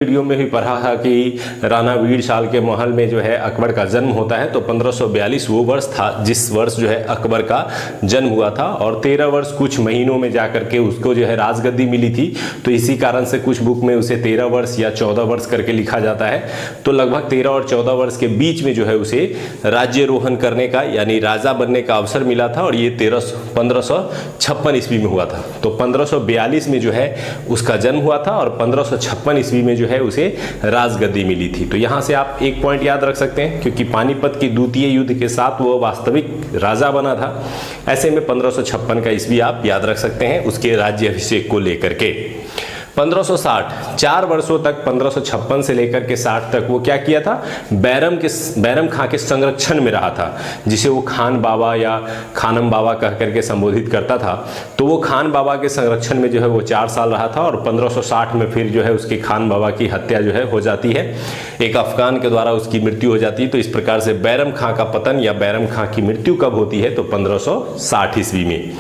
Video में भी पढ़ा था कि राणा वीर शाल के महल में जो है अकबर का जन्म होता है। तो 1542 वो वर्ष था जिस वर्ष जो है अकबर का जन्म हुआ था और 13 वर्ष कुछ महीनों में जाकर के उसको जो है राजगद्दी मिली थी। तो इसी कारण से कुछ बुक में उसे 13 वर्ष या 14 वर्ष करके लिखा जाता है। तो लगभग 13 और 14 वर्ष के बीच में जो है उसे राज्यरोहण करने का यानी राजा बनने का अवसर मिला था और ये 1556 ईस्वी में हुआ था। तो 1542 में जो है उसका जन्म हुआ था और 1556 ईस्वी में जो है उसे राजगद्दी मिली थी। तो यहां से आप एक पॉइंट याद रख सकते हैं, क्योंकि पानीपत के द्वितीय युद्ध के साथ वो वास्तविक राजा बना था। ऐसे में 1556 का ईस्वी आप याद रख सकते हैं उसके राज्याभिषेक को लेकर के। 1560 4 वर्षों तक 1556 से लेकर के 60 तक वो क्या किया था, बैरम खां के संरक्षण में रहा था, जिसे वो खान बाबा या खानम बाबा कह करके संबोधित करता था। तो वो खान बाबा के संरक्षण में जो है वो 4 साल रहा था और 1560 में फिर जो है उसके खान बाबा की हत्या जो है हो जाती है, एक अफगान के द्वारा उसकी मृत्यु हो जाती है। तो इस प्रकार से बैरम खां का पतन या बैरम खां की मृत्यु कब होती है, तो 1560 ईस्वी में।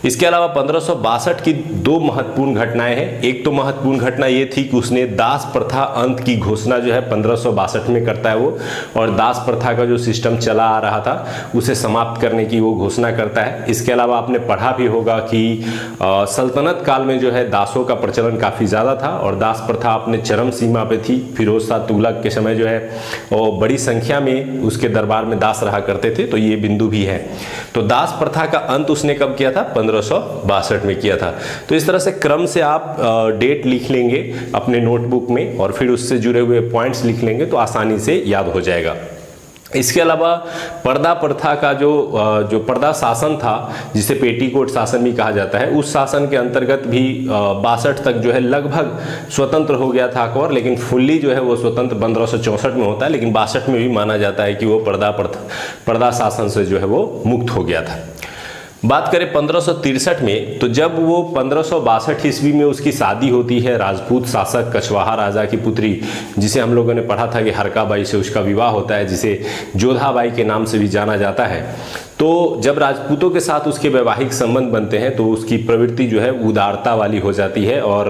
इसके अलावा 1562 की 2 महत्वपूर्ण घटनाएं हैं। एक तो महत्वपूर्ण घटना ये थी कि उसने दास प्रथा अंत की घोषणा जो है 1562 में करता है वो, और दास प्रथा का जो सिस्टम चला आ रहा था उसे समाप्त करने की वो घोषणा करता है। इसके अलावा आपने पढ़ा भी होगा कि सल्तनत काल में जो है दासों का प्रचलन काफ़ी ज़्यादा था और दास प्रथा अपने चरम सीमा पे थी। फिरोज शाह तुगलक के समय जो है वो बड़ी संख्या में उसके दरबार में दास रहा करते थे। तो ये बिंदु भी है। तो दास प्रथा का अंत उसने कब किया था, 1562 में किया था। तो इस तरह से क्रम से आप डेट लिख लेंगे अपने नोटबुक में और फिर उससे जुड़े हुए पॉइंट्स लिख लेंगे तो आसानी से याद हो जाएगा। इसके अलावा पर्दा प्रथा का जो पर्दा शासन था, जिसे पेटीकोट शासन भी कहा जाता है, उस शासन के अंतर्गत भी 62 तक जो है लगभग स्वतंत्र हो गया था अकबर, लेकिन फुल्ली जो है वो स्वतंत्र 1564 में होता है, लेकिन 62 में भी माना जाता है कि वो पर्दा शासन से जो है वो मुक्त हो गया था। बात करें 1563 में, तो जब वो 1562 ईस्वी में उसकी शादी होती है राजपूत शासक कछवाहा राजा की पुत्री, जिसे हम लोगों ने पढ़ा था कि हरका बाई से उसका विवाह होता है, जिसे जोधाबाई के नाम से भी जाना जाता है। तो जब राजपूतों के साथ उसके वैवाहिक संबंध बनते हैं तो उसकी प्रवृत्ति जो है उदारता वाली हो जाती है और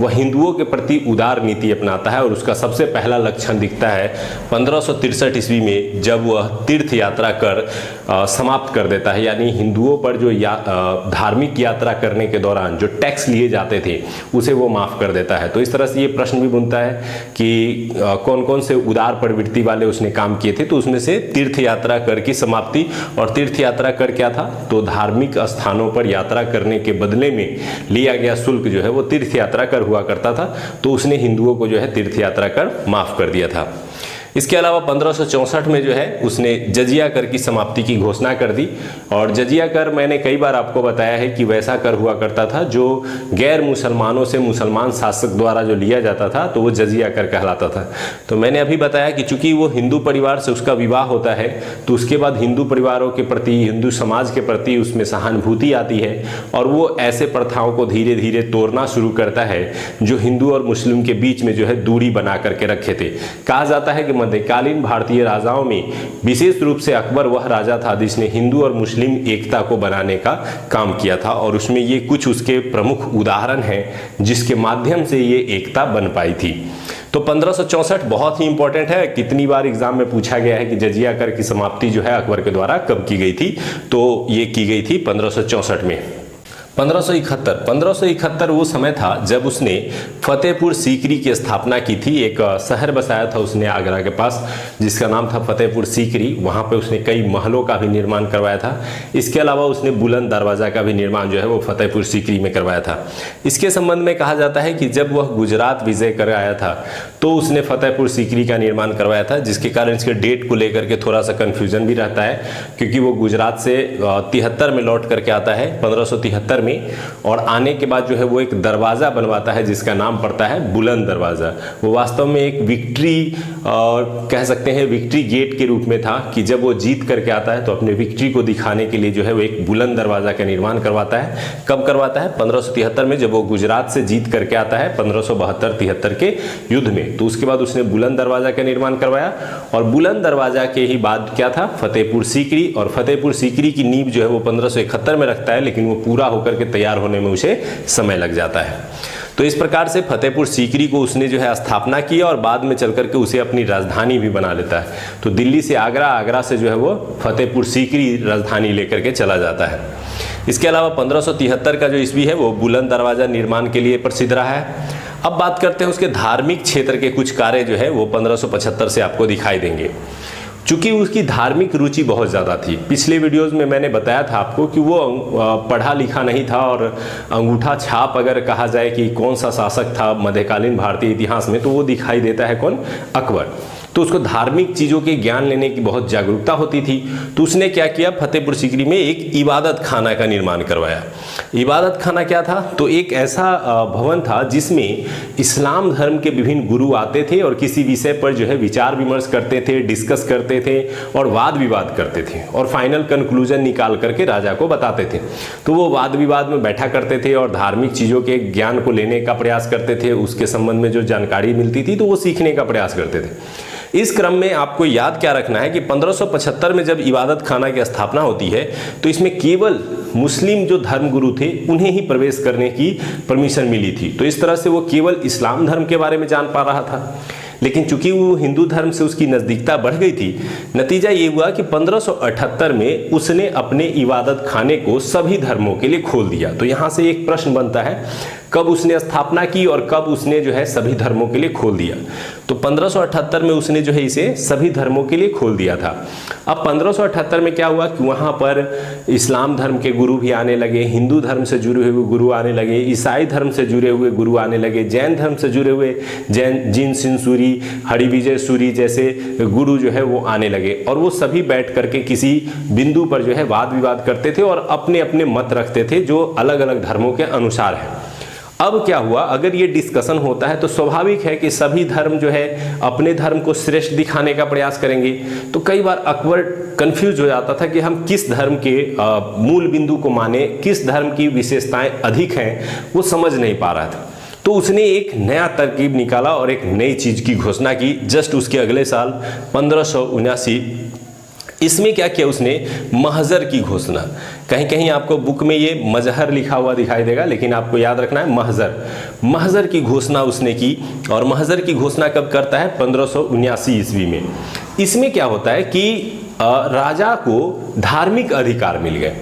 वह हिंदुओं के प्रति उदार नीति अपनाता है। और उसका सबसे पहला लक्षण दिखता है 1563 ईस्वी में, जब वह तीर्थ यात्रा कर समाप्त कर देता है, यानी हिंदुओं पर जो धार्मिक यात्रा करने के दौरान जो टैक्स लिए जाते थे उसे वो माफ़ कर देता है। तो इस तरह से ये प्रश्न भी बनता है कि कौन कौन से उदार प्रवृत्ति वाले उसने काम किए थे। तो उसमें से तीर्थ यात्रा कर की समाप्ति, और तीर्थ यात्रा कर क्या था, तो धार्मिक स्थानों पर यात्रा करने के बदले में लिया गया शुल्क जो है वो तीर्थ यात्रा कर हुआ करता था। तो उसने हिंदुओं को जो है तीर्थ यात्रा कर माफ कर दिया था। इसके अलावा 1564 में जो है उसने जजिया कर की समाप्ति की घोषणा कर दी। और जजिया कर मैंने कई बार आपको बताया है कि वैसा कर हुआ करता था जो गैर मुसलमानों से मुसलमान शासक द्वारा जो लिया जाता था, तो वो जजिया कर कहलाता था। तो मैंने अभी बताया कि चूंकि वो हिंदू परिवार से उसका विवाह होता है, तो उसके बाद हिंदू परिवारों के प्रति, हिंदू समाज के प्रति उसमें सहानुभूति आती है और वो ऐसे प्रथाओं को धीरे धीरे तोड़ना शुरू करता है जो हिंदू और मुस्लिम के बीच में जो है दूरी बना करके रखे थे। कहा जाता है कि मध्यकालीन भारतीय राजाओं में विशेष रूप से अकबर वह राजा था जिसने हिंदू और मुस्लिम एकता को बनाने का काम किया था, और उसमें ये कुछ उसके प्रमुख उदाहरण हैं जिसके माध्यम से ये एकता बन पाई थी। तो 1564 बहुत ही इंपॉर्टेंट है। कितनी बार एग्जाम में पूछा गया है कि जजिया कर की समाप्ति जो है अकबर के द्वारा कब की गई थी, तो ये की गई थी 1564 में। 1571 वो समय था जब उसने फतेहपुर सीकरी की स्थापना की थी। एक शहर बसाया था उसने आगरा के पास जिसका नाम था फतेहपुर सीकरी। वहाँ पे उसने कई महलों का भी निर्माण करवाया था। इसके अलावा उसने बुलंद दरवाज़ा का भी निर्माण जो है वो फतेहपुर सीकरी में करवाया था। इसके संबंध में कहा जाता है कि जब वह गुजरात विजय कर आया था तो उसने फतेहपुर सीकरी का निर्माण करवाया था, जिसके कारण इसके डेट को लेकर के थोड़ा सा कन्फ्यूजन भी रहता है, क्योंकि वो गुजरात से 73 में लौट करके आता है 1573 में, और आने के बाद जो है वो एक दरवाज़ा बनवाता है जिसका नाम पड़ता है बुलंद दरवाज़ा। वो वास्तव में एक विक्ट्री कह सकते हैं विक्ट्री गेट के रूप में था कि जब वो जीत करके आता है तो अपने विक्ट्री को दिखाने के लिए जो है वो एक बुलंद दरवाज़ा का निर्माण करवाता है। कब करवाता है, 1573 में, जब वो गुजरात से जीत करके आता है 1572-73 के युद्ध में। तो उसके बाद उसने बुलंद दरवाज़ा का निर्माण करवाया, और बुलंद दरवाज़ा के ही बाद क्या था, फतेहपुर सीकरी। और फतेहपुर सीकरी की नींव जो है वो 1571 में रखता है, लेकिन वो पूरा होकर के तैयार होने में उसे समय लग जाता है। तो इस प्रकार से फतेहपुर सीकरी को उसने जो है स्थापना किया और बाद में चल करके उसे अपनी राजधानी भी बना लेता है। तो दिल्ली से आगरा, आगरा से जो है वो फतेहपुर सीकरी राजधानी लेकर के चला जाता है। इसके अलावा 1573 का जो ईस्वी है वो बुलंद दरवाजा निर्माण के लिए प्रसिद्ध रहा है। अब बात करते हैं उसके धार्मिक क्षेत्र के कुछ कार्य जो है वो 1575 से आपको दिखाई देंगे। चूंकि उसकी धार्मिक रुचि बहुत ज़्यादा थी, पिछले वीडियोस में मैंने बताया था आपको कि वो पढ़ा लिखा नहीं था और अंगूठा छाप अगर कहा जाए कि कौन सा शासक था मध्यकालीन भारतीय इतिहास में, तो वो दिखाई देता है कौन? अकबर। तो उसको धार्मिक चीज़ों के ज्ञान लेने की बहुत जागरूकता होती थी। तो उसने क्या किया, फतेहपुर सीकरी में एक इबादत खाना का निर्माण करवाया। इबादत खाना क्या था? तो एक ऐसा भवन था जिसमें इस्लाम धर्म के विभिन्न गुरु आते थे और किसी विषय पर जो है विचार विमर्श करते थे, डिस्कस करते थे और वाद विवाद करते थे और फाइनल कंक्लूजन निकाल करके राजा को बताते थे। तो वो वाद विवाद में बैठा करते थे और धार्मिक चीज़ों के ज्ञान को लेने का प्रयास करते थे। उसके संबंध में जो जानकारी मिलती थी तो वो सीखने का प्रयास करते थे। इस क्रम में आपको याद क्या रखना है कि 1575 में जब इबादत खाना की स्थापना होती है तो इसमें केवल मुस्लिम जो धर्मगुरु थे उन्हें ही प्रवेश करने की परमिशन मिली थी। तो इस तरह से वो केवल इस्लाम धर्म के बारे में जान पा रहा था। लेकिन चूंकि वो हिंदू धर्म से उसकी नज़दीकता बढ़ गई थी, नतीजा ये हुआ कि 1578 में उसने अपने इबादत खाने को सभी धर्मों के लिए खोल दिया। तो यहाँ से एक प्रश्न बनता है, कब उसने स्थापना की और कब उसने जो है सभी धर्मों के लिए खोल दिया? तो 1578 में उसने जो है इसे सभी धर्मों के लिए खोल दिया था। अब 1578 में क्या हुआ कि वहाँ पर इस्लाम धर्म के गुरु भी आने लगे, हिंदू धर्म से जुड़े हुए गुरु आने लगे, ईसाई धर्म से जुड़े हुए गुरु आने लगे, जैन धर्म से जुड़े हुए जिन सिंह सूरी, हरिविजय सूरी जैसे गुरु जो है वो आने लगे और वो सभी बैठ करके किसी बिंदु पर जो है वाद विवाद करते थे और अपने अपने मत रखते थे जो अलग अलग धर्मों के अनुसार है। अब क्या हुआ, अगर ये डिस्कशन होता है तो स्वाभाविक है कि सभी धर्म जो है अपने धर्म को श्रेष्ठ दिखाने का प्रयास करेंगे। तो कई बार अकबर कंफ्यूज हो जाता था कि हम किस धर्म के मूल बिंदु को माने, किस धर्म की विशेषताएं अधिक हैं, वो समझ नहीं पा रहा था। तो उसने एक नया तरकीब निकाला और एक नई चीज की घोषणा की जस्ट उसके अगले साल 1579। इसमें क्या किया उसने? महजर की घोषणा। कहीं कहीं आपको बुक में ये मजहर लिखा हुआ दिखाई देगा, लेकिन आपको याद रखना है महजर। महजर की घोषणा उसने की और महजर की घोषणा कब करता है? 1579 ईस्वी में। इसमें क्या होता है कि राजा को धार्मिक अधिकार मिल गए।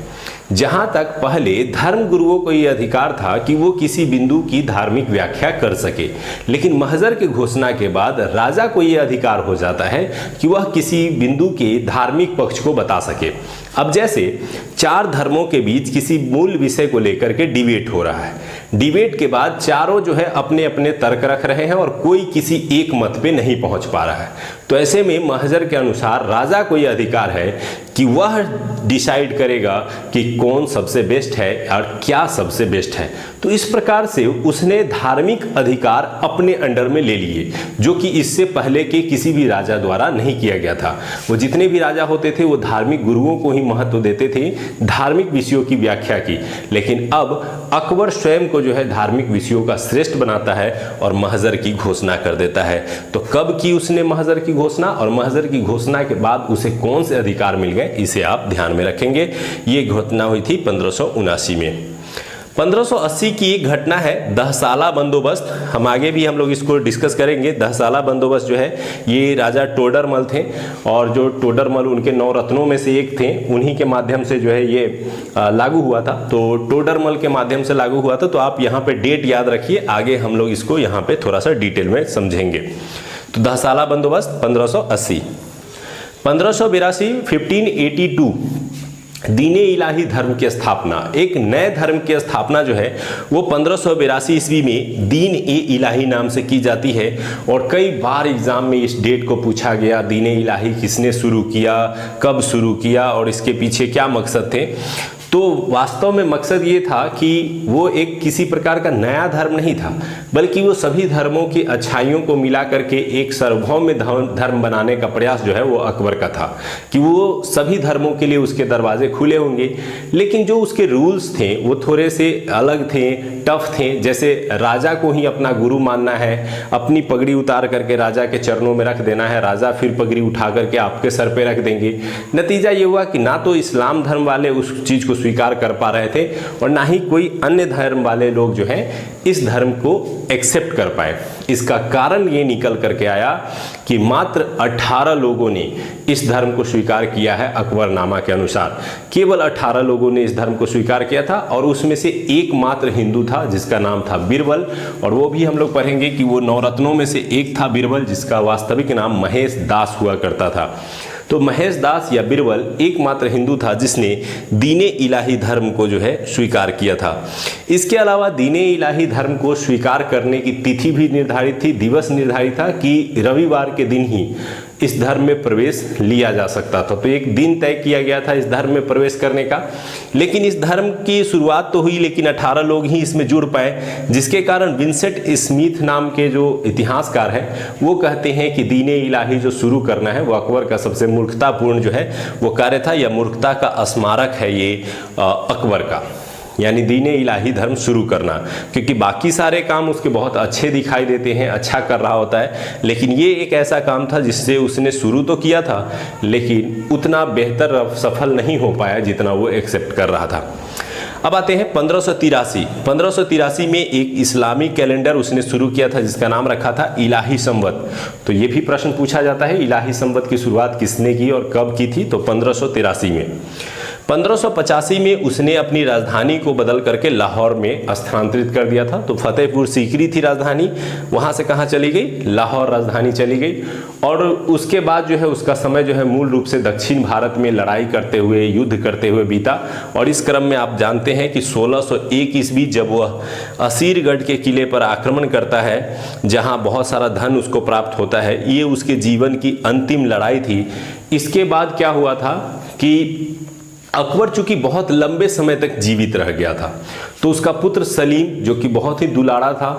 जहां तक पहले धर्म गुरुओं को यह अधिकार था कि वो किसी बिंदु की धार्मिक व्याख्या कर सके, लेकिन महजर की घोषणा के बाद राजा को यह अधिकार हो जाता है कि वह किसी बिंदु के धार्मिक पक्ष को बता सके। अब जैसे चार धर्मों के बीच किसी मूल विषय को लेकर के डिबेट हो रहा है, डिबेट के बाद चारों जो है अपने अपने तर्क रख रहे हैं और कोई किसी एक मत पे नहीं पहुंच पा रहा है। तो ऐसे में महजर के अनुसार राजा को यह अधिकार है कि वह डिसाइड करेगा कि कौन सबसे बेस्ट है और क्या सबसे बेस्ट है। तो इस प्रकार से उसने धार्मिक अधिकार अपने अंडर में ले लिए, जो कि इससे पहले के किसी भी राजा द्वारा नहीं किया गया था। वो जितने भी राजा होते थे वो धार्मिक गुरुओं को ही महत्व देते थे, धार्मिक विषयों की व्याख्या की। लेकिन अब अकबर स्वयं को जो है धार्मिक विषयों का श्रेष्ठ बनाता है और महजर की घोषणा कर देता है। तो कब की उसने महजर की घोषणा और महजर की घोषणा के बाद उसे कौन से अधिकार मिल गए, इसे आप ध्यान में रखेंगे। ये घटना हुई थी 1579 में। 1580 की एक घटना है दहसाला बंदोबस्त। हम आगे भी हम लोग इसको डिस्कस करेंगे। दहसाला बंदोबस्त जो है ये राजा टोडरमल थे और जो टोडरमल उनके 9 रत्नों में से एक थे, उन्हीं के माध्यम से जो है ये लागू हुआ था। तो टोडरमल के माध्यम से लागू हुआ था। तो आप यहाँ पे डेट याद रखिए, आगे हम लोग इसको यहाँ पे थोड़ा सा डिटेल में समझेंगे। तो दहसाला बंदोबस्त 1580। 1582 1582 दीने इलाही धर्म की स्थापना। एक नए धर्म की स्थापना जो है वो 1582 ईस्वी में दीन ए इलाही नाम से की जाती है। और कई बार एग्जाम में इस डेट को पूछा गया, दीने इलाही किसने शुरू किया, कब शुरू किया और इसके पीछे क्या मकसद थे। तो वास्तव में मकसद ये था कि वो एक किसी प्रकार का नया धर्म नहीं था, बल्कि वो सभी धर्मों की अच्छाइयों को मिला करके एक सार्वभौम धर्म बनाने का प्रयास जो है वो अकबर का था कि वो सभी धर्मों के लिए उसके दरवाजे खुले होंगे। लेकिन जो उसके रूल्स थे वो थोड़े से अलग थे, टफ थे। जैसे राजा को ही अपना गुरु मानना है, अपनी पगड़ी उतार करके राजा के चरणों में रख देना है, राजा फिर पगड़ी उठा करके आपके सर पे रख देंगे। नतीजा ये हुआ कि ना तो इस्लाम धर्म वाले उस चीज़ को स्वीकार कर पा रहे थे और ना ही कोई अन्य धर्म वाले लोग जो हैं इस धर्म को एक्सेप्ट कर पाए। इसका कारण ये निकल करके आया कि मात्र 18 लोगों ने इस धर्म को स्वीकार किया है। अकबरनामा के अनुसार केवल 18 लोगों ने इस धर्म को स्वीकार किया था और उसमें से एकमात्र हिंदू था जिसका नाम था बीरबल, और वो भी हम लोग पढ़ेंगे कि वो नवरत्नों में से एक था बीरबल, जिसका वास्तविक नाम महेश दास हुआ करता था। तो महेश दास या बीरबल एकमात्र हिंदू था जिसने दीने इलाही धर्म को जो है स्वीकार किया था। इसके अलावा दीने इलाही धर्म को स्वीकार करने की तिथि भी निर्धारित थी, दिवस निर्धारित था कि रविवार के दिन ही इस धर्म में प्रवेश लिया जा सकता था। तो एक दिन तय किया गया था इस धर्म में प्रवेश करने का। लेकिन इस धर्म की शुरुआत तो हुई लेकिन 18 लोग ही इसमें जुड़ पाए, जिसके कारण विंसेंट स्मिथ नाम के जो इतिहासकार हैं वो कहते हैं कि दीने इलाही जो शुरू करना है वो अकबर का सबसे मूर्खतापूर्ण जो है वो कार्य था, या मूर्खता का स्मारक है ये अकबर का, यानी दीने इलाही धर्म शुरू करना। क्योंकि बाकी सारे काम उसके बहुत अच्छे दिखाई देते हैं, अच्छा कर रहा होता है, लेकिन ये एक ऐसा काम था जिससे उसने शुरू तो किया था लेकिन उतना बेहतर सफल नहीं हो पाया जितना वो एक्सेप्ट कर रहा था। अब आते हैं 1583 में एक इस्लामिक कैलेंडर उसने शुरू किया था जिसका नाम रखा था इलाही संवत। तो ये भी प्रश्न पूछा जाता है इलाही संवत की शुरुआत किसने की और कब की थी, तो 1583 में। 1585 में उसने अपनी राजधानी को बदल करके लाहौर में स्थानांतरित कर दिया था। तो फतेहपुर सीकरी थी राजधानी, वहाँ से कहाँ चली गई, लाहौर राजधानी चली गई। और उसके बाद जो है उसका समय जो है मूल रूप से दक्षिण भारत में लड़ाई करते हुए, युद्ध करते हुए बीता। और इस क्रम में आप जानते हैं कि 1601 ईस्वी जब वह असीरगढ़ के किले पर आक्रमण करता है जहाँ बहुत सारा धन उसको प्राप्त होता है, ये उसके जीवन की अंतिम लड़ाई थी। इसके बाद क्या हुआ था कि अकबर चूंकि बहुत लंबे समय तक जीवित रह गया था, तो उसका पुत्र सलीम जो कि बहुत ही दुलारा था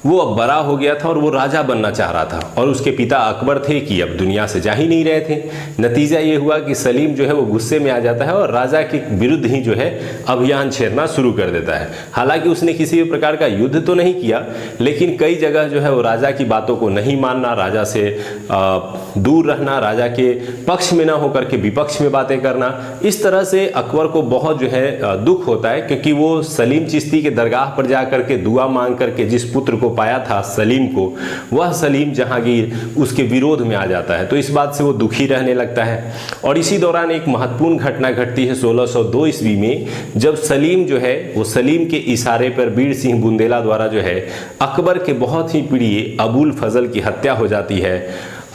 वो अब बड़ा हो गया था और वो राजा बनना चाह रहा था। और उसके पिता अकबर थे कि अब दुनिया से जा ही नहीं रहे थे। नतीजा ये हुआ कि सलीम जो है वो गुस्से में आ जाता है और राजा के विरुद्ध ही जो है अभियान छेड़ना शुरू कर देता है। हालांकि उसने किसी भी प्रकार का युद्ध तो नहीं किया, लेकिन कई जगह जो है वो राजा की बातों को नहीं मानना, राजा से दूर रहना, राजा के पक्ष में ना होकर के विपक्ष में बातें करना, इस तरह से अकबर को बहुत जो है दुख होता है। क्योंकि वो सलीम चिश्ती के दरगाह पर जा करके दुआ मांग करके जिस पुत्र को पाया था सलीम को, वह सलीम जहांगीर उसके विरोध में आ जाता है। तो इस बात से वो दुखी रहने लगता है। और इसी दौरान एक महत्वपूर्ण घटना घटती है 1602 ईस्वी में, जब सलीम जो है वो सलीम के इशारे पर बीर सिंह बुंदेला द्वारा जो है अकबर के बहुत ही प्रिय अबुल फजल की हत्या हो जाती है।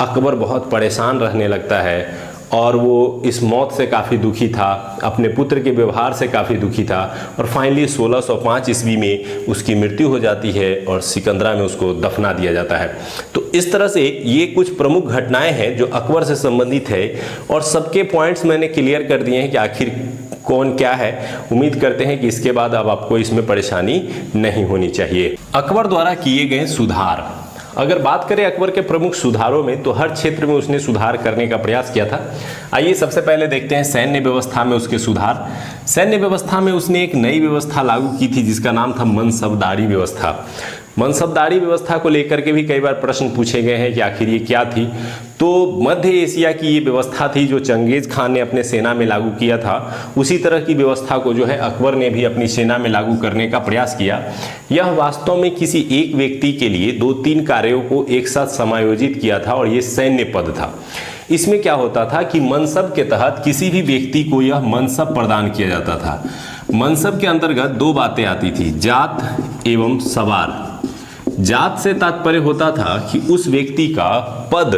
अकबर बहुत परेशान रहने लगता है और वो इस मौत से काफ़ी दुखी था, अपने पुत्र के व्यवहार से काफ़ी दुखी था। और फाइनली 1605 ईस्वी में उसकी मृत्यु हो जाती है और सिकंदरा में उसको दफना दिया जाता है। तो इस तरह से ये कुछ प्रमुख घटनाएं हैं जो अकबर से संबंधित है और सबके पॉइंट्स मैंने क्लियर कर दिए हैं कि आखिर कौन क्या है। उम्मीद करते हैं कि इसके बाद अब आपको इसमें परेशानी नहीं होनी चाहिए। अकबर द्वारा किए गए सुधार, अगर बात करें अकबर के प्रमुख सुधारों में, तो हर क्षेत्र में उसने सुधार करने का प्रयास किया था। आइए सबसे पहले देखते हैं सैन्य व्यवस्था में उसके सुधार। सैन्य व्यवस्था में उसने एक नई व्यवस्था लागू की थी जिसका नाम था मनसबदारी व्यवस्था। मनसबदारी व्यवस्था को लेकर के भी कई बार प्रश्न पूछे गए हैं कि आखिर ये क्या थी। तो मध्य एशिया की ये व्यवस्था थी जो चंगेज खान ने अपने सेना में लागू किया था। उसी तरह की व्यवस्था को जो है अकबर ने भी अपनी सेना में लागू करने का प्रयास किया। यह वास्तव में किसी एक व्यक्ति के लिए 2-3 कार्यों को एक साथ समायोजित किया था और ये सैन्य पद था। इसमें क्या होता था कि मनसब के तहत किसी भी व्यक्ति को यह मनसब प्रदान किया जाता था। मनसब के अंतर्गत 2 बातें आती थी, जात एवं सवार। जात से तात्पर्य होता था कि उस व्यक्ति का पद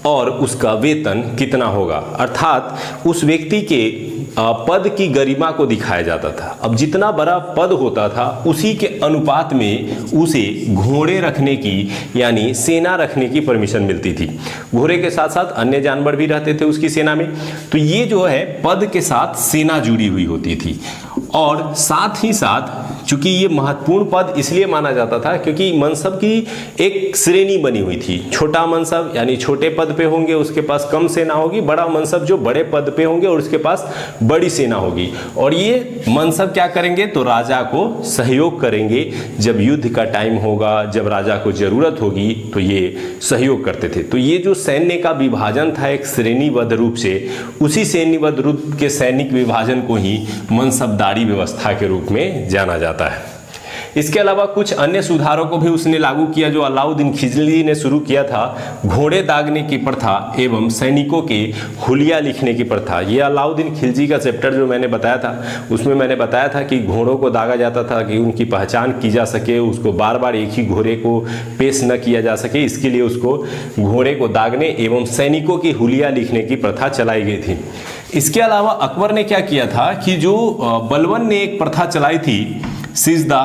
और उसका वेतन कितना होगा, अर्थात उस व्यक्ति के पद की गरिमा को दिखाया जाता था। अब जितना बड़ा पद होता था उसी के अनुपात में उसे घोड़े रखने की यानी सेना रखने की परमिशन मिलती थी। घोड़े के साथ साथ अन्य जानवर भी रहते थे उसकी सेना में। तो ये जो है पद के साथ सेना जुड़ी हुई होती थी। और साथ ही साथ चूंकि ये महत्वपूर्ण पद इसलिए माना जाता था क्योंकि मनसब की एक श्रेणी बनी हुई थी। छोटा मनसब यानी छोटे पद पे होंगे, उसके पास कम सेना होगी, बड़ा मनसब जो बड़े पद पे होंगे और उसके पास बड़ी सेना होगी। और ये मनसब क्या करेंगे तो राजा को सहयोग करेंगे। जब युद्ध का टाइम होगा, जब राजा को जरूरत होगी तो ये सहयोग करते थे। तो ये जो सैन्य का विभाजन था एक श्रेणीबद्ध रूप से, उसी श्रेणीबद्ध रूप के सैनिक विभाजन को ही मनसबदारी व्यवस्था के रूप में जाना जाता है। इसके अलावा कुछ अन्य सुधारों को भी उसने लागू किया जो अलाउद्दीन खिलजी ने शुरू किया था। घोड़े दागने की प्रथा एवं सैनिकों के हुलिया लिखने की प्रथा। ये अलाउद्दीन खिलजी का चैप्टर जो मैंने बताया था उसमें मैंने बताया था कि घोड़ों को दागा जाता था कि उनकी पहचान की जा सके, उसको बार बार एक ही घोड़े को पेश न किया जा सके, इसके लिए उसको घोड़े को दागने एवं सैनिकों की हुलिया लिखने की प्रथा चलाई गई थी। इसके अलावा अकबर ने क्या किया था कि जो बलबन ने एक प्रथा चलाई थी सिजदा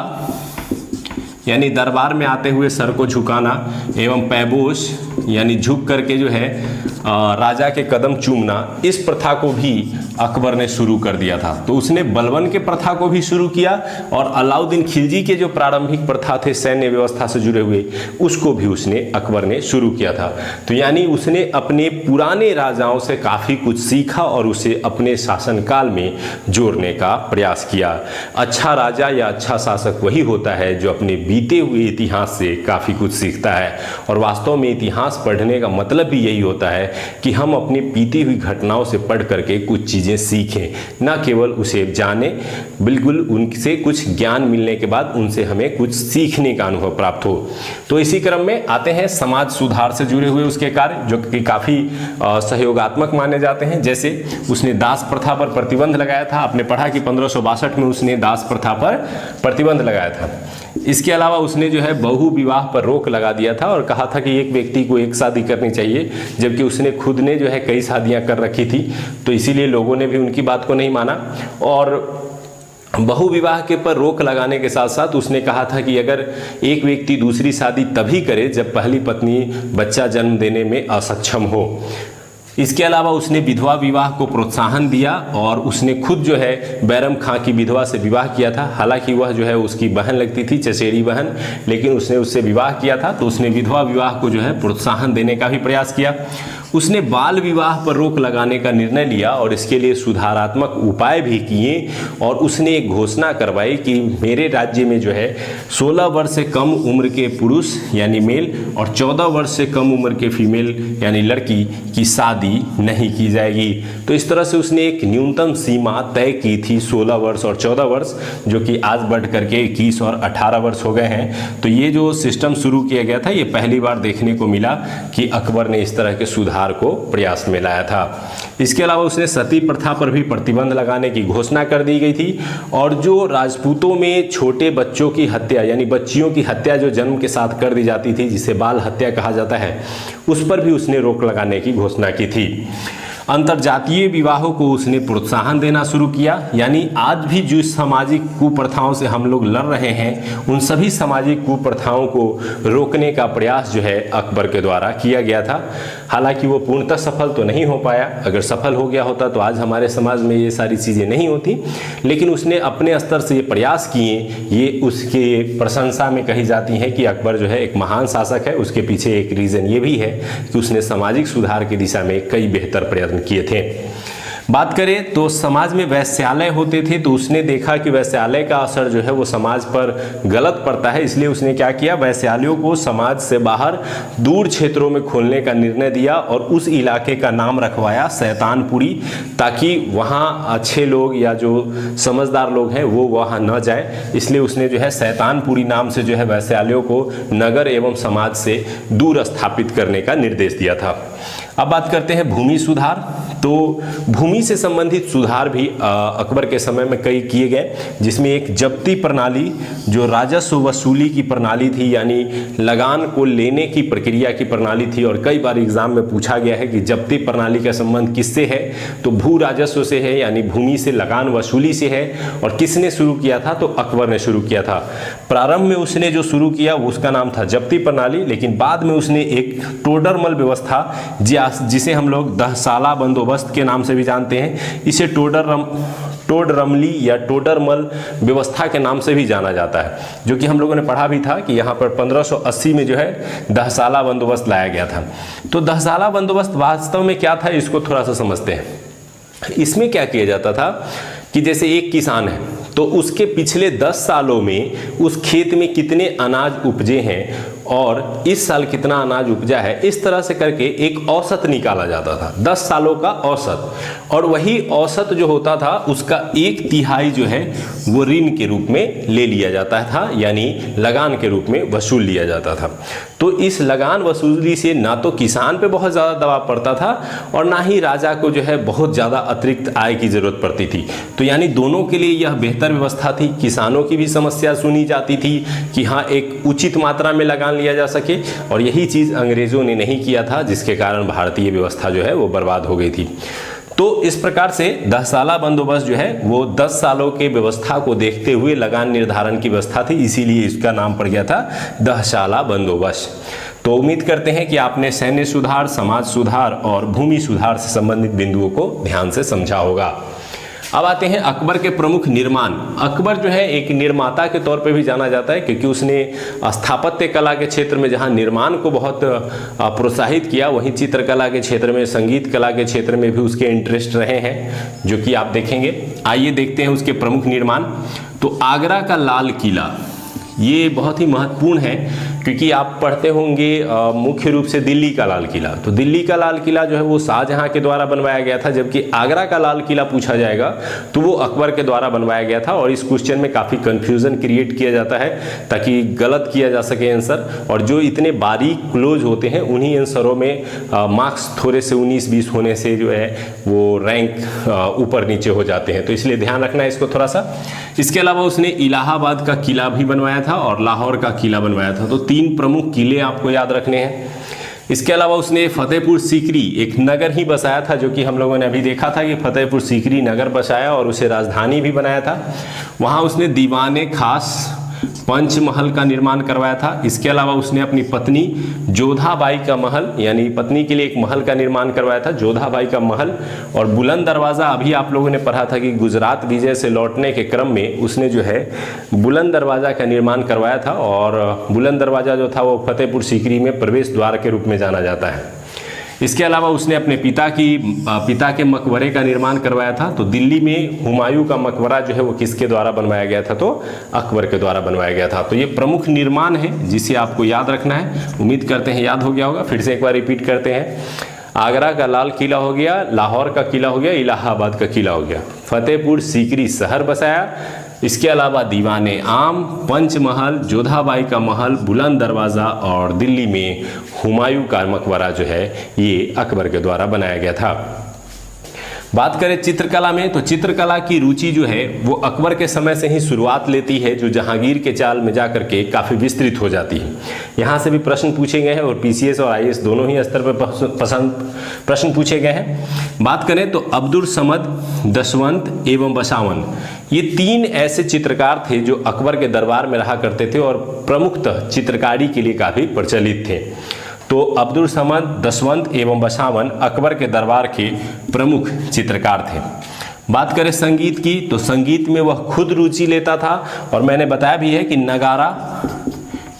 यानी दरबार में आते हुए सर को झुकाना एवं पैबोश यानी झुक करके जो है राजा के कदम चूमना, इस प्रथा को भी अकबर ने शुरू कर दिया था। तो उसने बलबन के प्रथा को भी शुरू किया और अलाउद्दीन खिलजी के जो प्रारंभिक प्रथा थे सैन्य व्यवस्था से जुड़े हुए, उसको भी उसने अकबर ने शुरू किया था। तो यानी उसने अपने पुराने राजाओं से काफ़ी कुछ सीखा और उसे अपने शासनकाल में जोड़ने का प्रयास किया। अच्छा राजा या अच्छा शासक वही होता है जो अपने बीते हुए इतिहास से काफ़ी कुछ सीखता है। और वास्तव में इतिहास पढ़ने का मतलब भी यही होता है कि हम अपनी बीती हुई घटनाओं से पढ़ करके कुछ चीज़ें सीखें, ना केवल उसे जानें, बिल्कुल उनसे कुछ ज्ञान मिलने के बाद उनसे हमें कुछ सीखने का अनुभव प्राप्त हो। तो इसी क्रम में आते हैं समाज सुधार से जुड़े हुए उसके कार्य जो कि काफ़ी सहयोगात्मक माने जाते हैं। जैसे उसने दास प्रथा पर प्रतिबंध लगाया था। आपने पढ़ा कि 1562 में उसने दास प्रथा पर प्रतिबंध लगाया था। इसके अलावा उसने जो है बहु विवाह पर रोक लगा दिया था और कहा था कि एक व्यक्ति को एक शादी करनी चाहिए, जबकि उसने खुद ने जो है कई शादियां कर रखी थी। तो इसीलिए लोगों ने भी उनकी बात को नहीं माना और बहु विवाह के पर रोक लगाने के साथ साथ उसने कहा था कि अगर एक व्यक्ति दूसरी शादी तभी करे जब पहली पत्नी बच्चा जन्म देने में असक्षम हो। इसके अलावा उसने विधवा विवाह को प्रोत्साहन दिया और उसने खुद जो है बैरम खां की विधवा से विवाह किया था। हालांकि वह जो है उसकी बहन लगती थी, चचेरी बहन, लेकिन उसने उससे विवाह किया था। तो उसने विधवा विवाह को जो है प्रोत्साहन देने का भी प्रयास किया। उसने बाल विवाह पर रोक लगाने का निर्णय लिया और इसके लिए सुधारात्मक उपाय भी किए और उसने एक घोषणा करवाई कि मेरे राज्य में जो है 16 वर्ष से कम उम्र के पुरुष यानी मेल और 14 वर्ष से कम उम्र के फीमेल यानी लड़की की शादी नहीं की जाएगी। तो इस तरह से उसने एक न्यूनतम सीमा तय की थी 16 वर्ष और 14 वर्ष, जो कि आज बढ़ करके 21 और 18 वर्ष हो गए हैं। तो ये जो सिस्टम शुरू किया गया था ये पहली बार देखने को मिला कि अकबर ने इस तरह के सुधार को प्रयास में लाया था। इसके अलावा उसने सती प्रथा पर भी प्रतिबंध लगाने की घोषणा कर दी गई थी और जो राजपूतों में छोटे बच्चों की हत्या यानी बच्चियों की हत्या जो जन्म के साथ कर दी जाती थी, जिसे बाल हत्या कहा जाता है, उस पर भी उसने रोक लगाने की घोषणा की थी। अंतरजातीय विवाहों को उसने प्रोत्साहन देना शुरू किया। यानी आज भी जो सामाजिक कुप्रथाओं से हम लोग लड़ रहे हैं उन सभी सामाजिक कुप्रथाओं को रोकने का प्रयास जो है अकबर के द्वारा किया गया था। हालांकि वो पूर्णतः सफल तो नहीं हो पाया। अगर सफल हो गया होता तो आज हमारे समाज में ये सारी चीज़ें नहीं होती, लेकिन उसने अपने स्तर से ये प्रयास किए। ये उसके प्रशंसा में कही जाती हैं कि अकबर जो है एक महान शासक है। उसके पीछे एक रीज़न ये भी है कि उसने सामाजिक सुधार की दिशा में कई बेहतर प्रयत्न किए थे। बात करें तो समाज में वैश्यालय होते थे, तो उसने देखा कि वैश्यालय का असर जो है वो समाज पर गलत पड़ता है। इसलिए उसने क्या किया, वैश्यालयों को समाज से बाहर दूर क्षेत्रों में खोलने का निर्णय दिया और उस इलाके का नाम रखवाया शैतानपुरी, ताकि वहाँ अच्छे लोग या जो समझदार लोग हैं वो वहाँ न जाए। इसलिए उसने जो है शैतानपुरी नाम से जो है वैश्यालयों को नगर एवं समाज से दूर स्थापित करने का निर्देश दिया था। अब बात करते हैं भूमि सुधार। तो भूमि से संबंधित सुधार भी अकबर के समय में कई किए गए, जिसमें एक जब्ती प्रणाली जो राजस्व वसूली की प्रणाली थी, यानी लगान को लेने की प्रक्रिया की प्रणाली थी। और कई बार एग्जाम में पूछा गया है कि जब्ती प्रणाली का संबंध किससे है, तो भू राजस्व से है, यानी भूमि से लगान वसूली से है। और किसने शुरू किया था, तो अकबर ने शुरू किया था। प्रारंभ में उसने जो शुरू किया उसका नाम था जब्ती प्रणाली, लेकिन बाद में उसने एक टोडरमल व्यवस्था, जिसे हम लोग 10 साला बंदोबस्त के नाम से भी जानते हैं, इसे टोडरमली या टोडरमल व्यवस्था के नाम से भी जाना जाता है, जो कि हम लोगों ने पढ़ा भी था कि यहाँ पर 1580 में जो है दहसाला बंदोबस्त लाया गया था। तो दहसाला बंदोबस्त वास्तव में क्या था, इसको थोड़ा सा समझते हैं। इसमें क्या किया जाता था कि जैसे एक किसान है तो उसके पिछले 10 सालों में उस खेत में कितने अनाज उपजे हैं और इस साल कितना अनाज उपजा है, इस तरह से करके एक औसत निकाला जाता था, 10 सालों का औसत। और वही औसत जो होता था उसका 1/3 जो है वो ऋण के रूप में ले लिया जाता था, यानी लगान के रूप में वसूल लिया जाता था। तो इस लगान वसूली से ना तो किसान पे बहुत ज़्यादा दबाव पड़ता था और ना ही राजा को जो है बहुत ज़्यादा अतिरिक्त आय की ज़रूरत पड़ती थी। तो यानी दोनों के लिए यह बेहतर व्यवस्था थी। किसानों की भी समस्या सुनी जाती थी कि हाँ, एक उचित मात्रा में लगान लिया जा सके, और यही चीज़ अंग्रेज़ों ने नहीं किया था, जिसके कारण भारतीय व्यवस्था जो है वो बर्बाद हो गई थी। तो इस प्रकार से दहसाला बंदोबस्त जो है वो 10 सालों के व्यवस्था को देखते हुए लगान निर्धारण की व्यवस्था थी, इसीलिए इसका नाम पड़ गया था दहसाला बंदोबस्त। तो उम्मीद करते हैं कि आपने सैन्य सुधार, समाज सुधार और भूमि सुधार से संबंधित बिंदुओं को ध्यान से समझा होगा। अब आते हैं अकबर के प्रमुख निर्माण। अकबर जो है एक निर्माता के तौर पे भी जाना जाता है, क्योंकि उसने स्थापत्य कला के क्षेत्र में जहां निर्माण को बहुत प्रोत्साहित किया, वहीं चित्रकला के क्षेत्र में, संगीत कला के क्षेत्र में भी उसके इंटरेस्ट रहे हैं, जो कि आप देखेंगे। आइए देखते हैं उसके प्रमुख निर्माण। तो आगरा का लाल किला ये बहुत ही महत्वपूर्ण है, क्योंकि आप पढ़ते होंगे मुख्य रूप से दिल्ली का लाल किला। तो दिल्ली का लाल किला जो है वो शाहजहां के द्वारा बनवाया गया था, जबकि आगरा का लाल किला पूछा जाएगा तो वो अकबर के द्वारा बनवाया गया था। और इस क्वेश्चन में काफ़ी कन्फ्यूज़न क्रिएट किया जाता है ताकि गलत किया जा सके आंसर, और जो इतने बारीक क्लोज होते हैं उन्हीं आंसरों में मार्क्स थोड़े से 19-20 होने से जो है वो रैंक ऊपर नीचे हो जाते हैं। तो इसलिए ध्यान रखना है इसको थोड़ा सा। इसके अलावा उसने इलाहाबाद का किला भी बनवाया था और लाहौर का किला बनवाया था। तो 3 प्रमुख किले आपको याद रखने हैं। इसके अलावा उसने फतेहपुर सीकरी एक नगर ही बसाया था, जो कि हम लोगों ने अभी देखा था कि फतेहपुर सीकरी नगर बसाया और उसे राजधानी भी बनाया था। वहाँ उसने दीवाने खास पंचमहल का निर्माण करवाया था। इसके अलावा उसने अपनी पत्नी जोधाबाई का महल, यानी पत्नी के लिए एक महल का निर्माण करवाया था, जोधाबाई का महल। और बुलंद दरवाज़ा, अभी आप लोगों ने पढ़ा था कि गुजरात विजय से लौटने के क्रम में उसने जो है बुलंद दरवाज़ा का निर्माण करवाया था, और बुलंद दरवाज़ा जो था वो फतेहपुर सीकरी में प्रवेश द्वार के रूप में जाना जाता है। इसके अलावा उसने अपने पिता के मकबरे का निर्माण करवाया था। तो दिल्ली में हुमायूं का मकबरा जो है वो किसके द्वारा बनवाया गया था, तो अकबर के द्वारा बनवाया गया था। तो ये प्रमुख निर्माण है जिसे आपको याद रखना है। उम्मीद करते हैं याद हो गया होगा। फिर से एक बार रिपीट करते हैं। आगरा का लाल किला हो गया, लाहौर का किला हो गया, इलाहाबाद का किला हो गया, फतेहपुर सीकरी शहर बसाया, इसके अलावा दीवाने आम, पंचमहल, जोधाबाई का महल, बुलंद दरवाज़ा और दिल्ली में हुमायूं का मकबरा जो है ये अकबर के द्वारा बनाया गया था। बात करें चित्रकला में, तो चित्रकला की रुचि जो है वो अकबर के समय से ही शुरुआत लेती है, जो जहांगीर के चाल में जाकर के काफ़ी विस्तृत हो जाती है। यहाँ से भी प्रश्न पूछे गए हैं और पीसीएस और आईएएस दोनों ही स्तर पर प्रश्न पूछे गए हैं। बात करें तो अब्दुल समद, दशवंत एवं बसावन, ये 3 ऐसे चित्रकार थे जो अकबर के दरबार में रहा करते थे और प्रमुखतः चित्रकारी के लिए काफ़ी प्रचलित थे। तो अब्दुल समद, दशवंत एवं बसावन अकबर के दरबार के प्रमुख चित्रकार थे। बात करें संगीत की, तो संगीत में वह खुद रुचि लेता था, और मैंने बताया भी है कि नगारा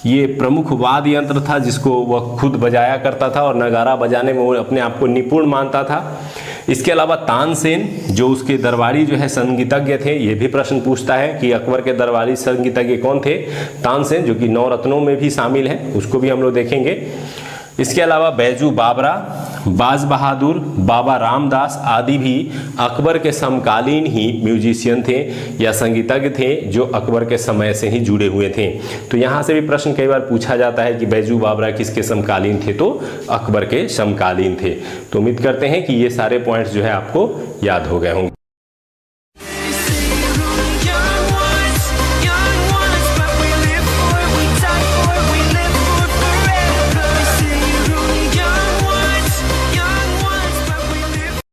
ये प्रमुख वाद्य यंत्र था जिसको वह खुद बजाया करता था, और नगारा बजाने में वो अपने आप को निपुण मानता था। इसके अलावा तानसेन जो उसके दरबारी जो है संगीतज्ञ थे, ये भी प्रश्न पूछता है कि अकबर के दरबारी संगीतज्ञ कौन थे। तानसेन जो कि 9 रत्नों में भी शामिल है, उसको भी हम लोग देखेंगे। इसके अलावा बैजू बाबरा, बाज बहादुर, बाबा रामदास आदि भी अकबर के समकालीन ही म्यूजिशियन थे या संगीतज्ञ थे, जो अकबर के समय से ही जुड़े हुए थे। तो यहाँ से भी प्रश्न कई बार पूछा जाता है कि बैजू बाबरा किसके समकालीन थे, तो अकबर के समकालीन थे। तो उम्मीद करते हैं कि ये सारे पॉइंट्स जो है आपको याद हो गए होंगे।